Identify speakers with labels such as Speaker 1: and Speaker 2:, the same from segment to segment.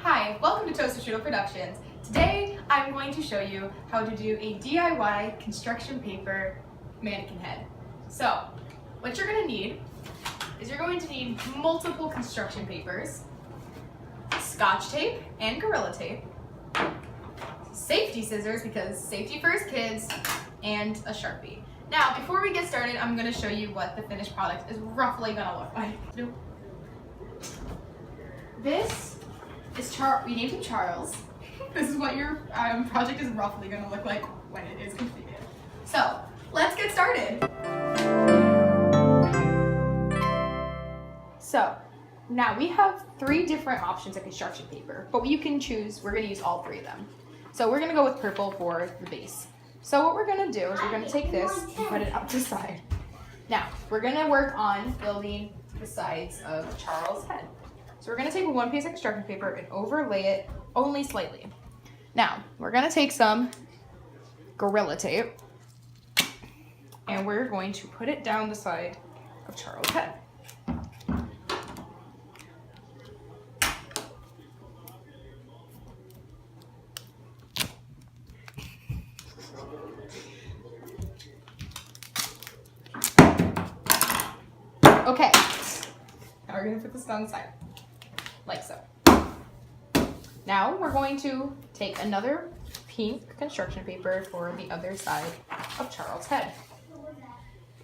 Speaker 1: Hi, welcome to ToasterStrudle Productions. Today I'm going to show you how to do a DIY construction paper mannequin head. So, what you're going to need is you're going to need multiple construction papers, Scotch tape and Gorilla tape, safety scissors because safety first kids, and a Sharpie. Now, before we get started, I'm going to show you what the finished product is roughly going to look like. This is we named him Charles. This is what your project is roughly going to look like when it is completed. So, let's get started. So, now we have 3 different options of construction paper, but you can choose, we're going to use all 3 of them. So we're going to go with purple for the base. So what we're going to do is we're going to take this and put it up to the side. Now, we're going to work on building the sides of Charles' head. So we're going to take one piece of construction paper and overlay it only slightly. Now, we're going to take some Gorilla tape and we're going to put it down the side of Charles' head. Okay, now we're going to put this down the side, like so. Now we're going to take another pink construction paper for the other side of Charles' head.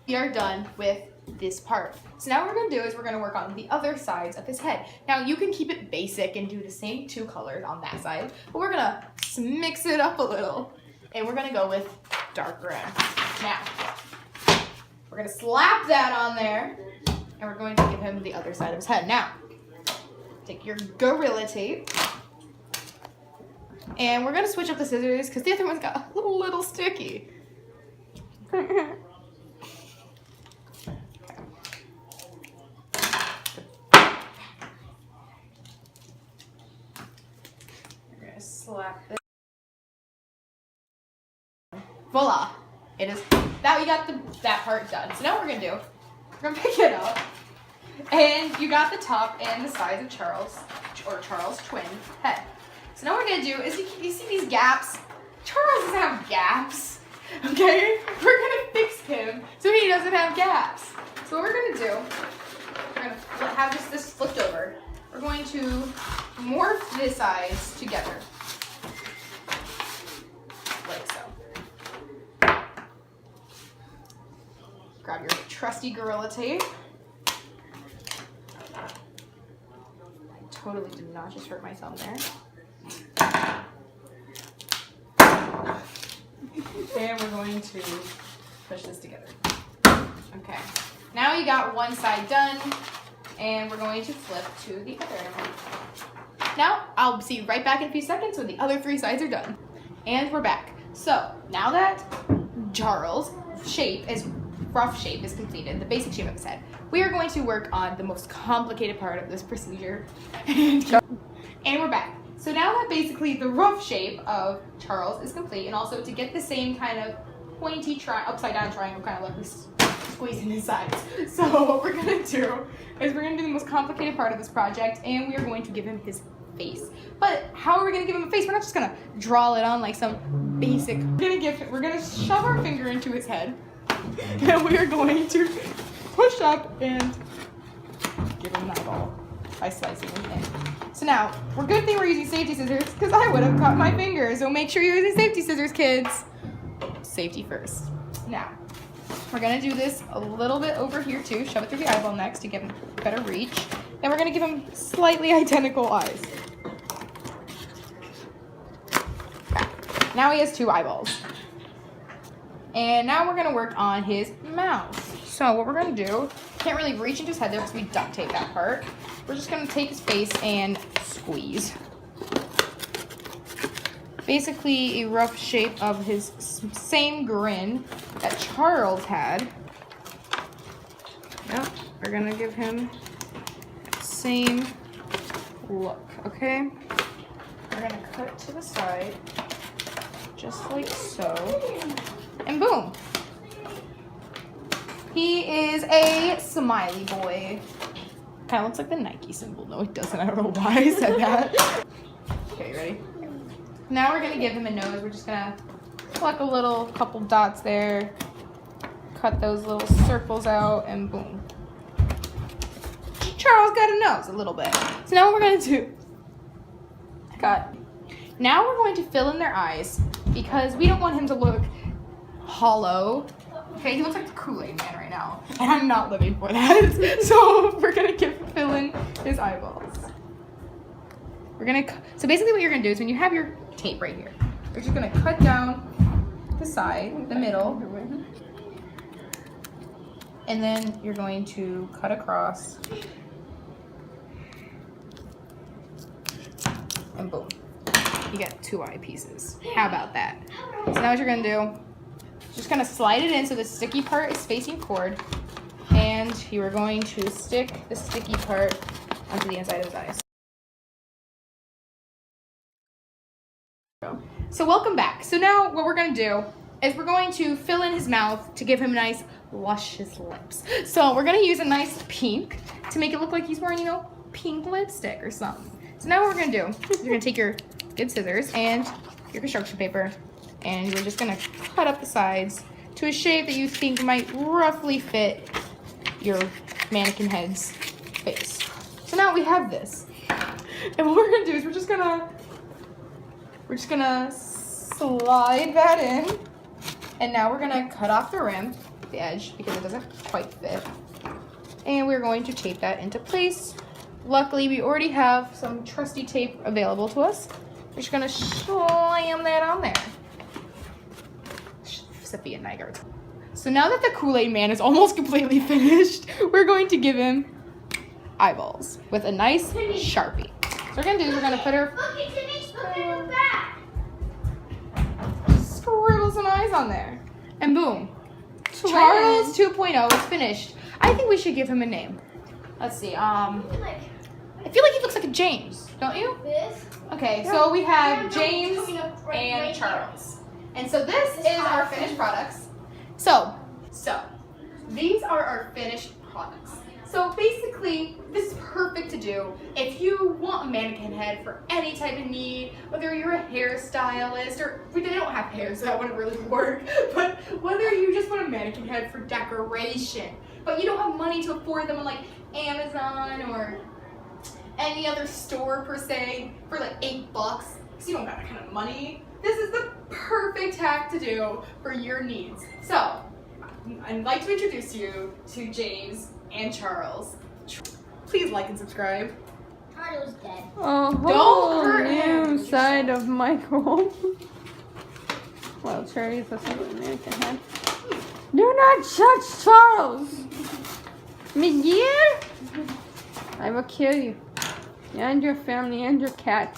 Speaker 1: We are done with this part. So now what we're going to do is we're going to work on the other sides of his head. Now you can keep it basic and do the same 2 colors on that side, but we're going to mix it up a little. And we're going to go with dark red. Now, we're going to slap that on there. And we're going to give him the other side of his head. Now, take your Gorilla tape. And we're going to switch up the scissors because the other one's got a little sticky. Okay. We're going to slap this. Voila! It is, now we got that part done. So now what we're going to do, we're going to pick it up, and you got the top and the sides of Charles' twin head. So now what we're going to do is, you see these gaps? Charles doesn't have gaps, okay? We're going to fix him so he doesn't have gaps. So what we're going to do, we're going to have this flipped over. We're going to morph the sides together, like so. Grab your trusty Gorilla tape. I totally did not just hurt my thumb there. And we're going to push this together. Okay. Now you got one side done, and we're going to flip to the other. Now, I'll see you right back in a few seconds when the other 3 sides are done. And we're back. So, now that Charles' rough shape is completed, the basic shape of his head, we are going to work on the most complicated part of this procedure. And we're back. So now that basically the rough shape of Charles is complete, and also to get the same kind of pointy upside down triangle kind of like we're squeezing his sides. So what we're going to do is we're going to do the most complicated part of this project, and we are going to give him his face. But how are we going to give him a face? We're not just going to draw it on like some basic. We're going to shove our finger into his head. And we are going to push up and give him an eyeball by slicing him in. So now, good thing we're using safety scissors because I would have cut my finger. So make sure you're using safety scissors, kids. Safety first. Now, we're going to do this a little bit over here too. Shove it through the eyeball next to give him better reach. Then we're going to give him slightly identical eyes. Okay. Now he has 2 eyeballs. And now we're going to work on his mouth. So what we're going to do, can't really reach into his head there because we duct tape that part. We're just going to take his face and squeeze. Basically a rough shape of his same grin that Charles had. Yep, we're going to give him that same look, okay? We're going to cut it to the side, just like so. And boom! He is a smiley boy. Kind of looks like the Nike symbol. No, it doesn't. I don't know why I said that. Okay, ready? Now we're gonna give him a nose. We're just gonna pluck a couple dots there, cut those little circles out, and boom. Charles got a nose, a little bit. So now what we're gonna do, now we're going to fill in their eyes because we don't want him to look hollow. Okay, he looks like the Kool-Aid Man right now, and I'm not living for that. So we're gonna fill in his eyeballs. So basically what you're gonna do is when you have your tape right here, you're just gonna cut down the side, the middle, and then you're going to cut across, and boom, you get 2 eye pieces. How about that? So now what you're gonna do, just gonna slide it in so the sticky part is facing forward, and you are going to stick the sticky part onto the inside of his eyes. So welcome back. So now what we're gonna do is we're going to fill in his mouth to give him nice luscious lips. So we're gonna use a nice pink to make it look like he's wearing, you know, pink lipstick or something. So now what we're gonna do, you're gonna take your good scissors and your construction paper, and you're just gonna cut up the sides to a shape that you think might roughly fit your mannequin head's face. So now we have this. And what we're gonna do is we're just gonna slide that in, and now we're gonna cut off the rim, the edge, because it doesn't quite fit. And we're going to tape that into place. Luckily, we already have some trusty tape available to us. We're just gonna slam that on there. Sophia Nygaard. So now that the Kool-Aid Man is almost completely finished, we're going to give him eyeballs with a nice Sharpie. So what we're gonna do is we're gonna put her scribble some eyes on there, and boom, Charles 2.0 is finished. I think we should give him a name. Let's see. I feel like he looks like a James, don't you? Okay, so we have James and Charles. And so this is our finished products. So these are our finished products. So basically, this is perfect to do if you want a mannequin head for any type of need, whether you're a hairstylist or they don't have hair, so that wouldn't really work, but whether you just want a mannequin head for decoration, but you don't have money to afford them on like Amazon or any other store per se for like $8 because you don't got that kind of money. This is the perfect hack to do for your needs. So I'd like to introduce you to James and Charles. Please like and subscribe.
Speaker 2: Charles dead.
Speaker 3: Oh,
Speaker 1: Don't hurt him.
Speaker 3: Inside of microbe. Well, Cherry's a American head. Do not touch Charles! Miguel! I will kill you. And your family and your cat.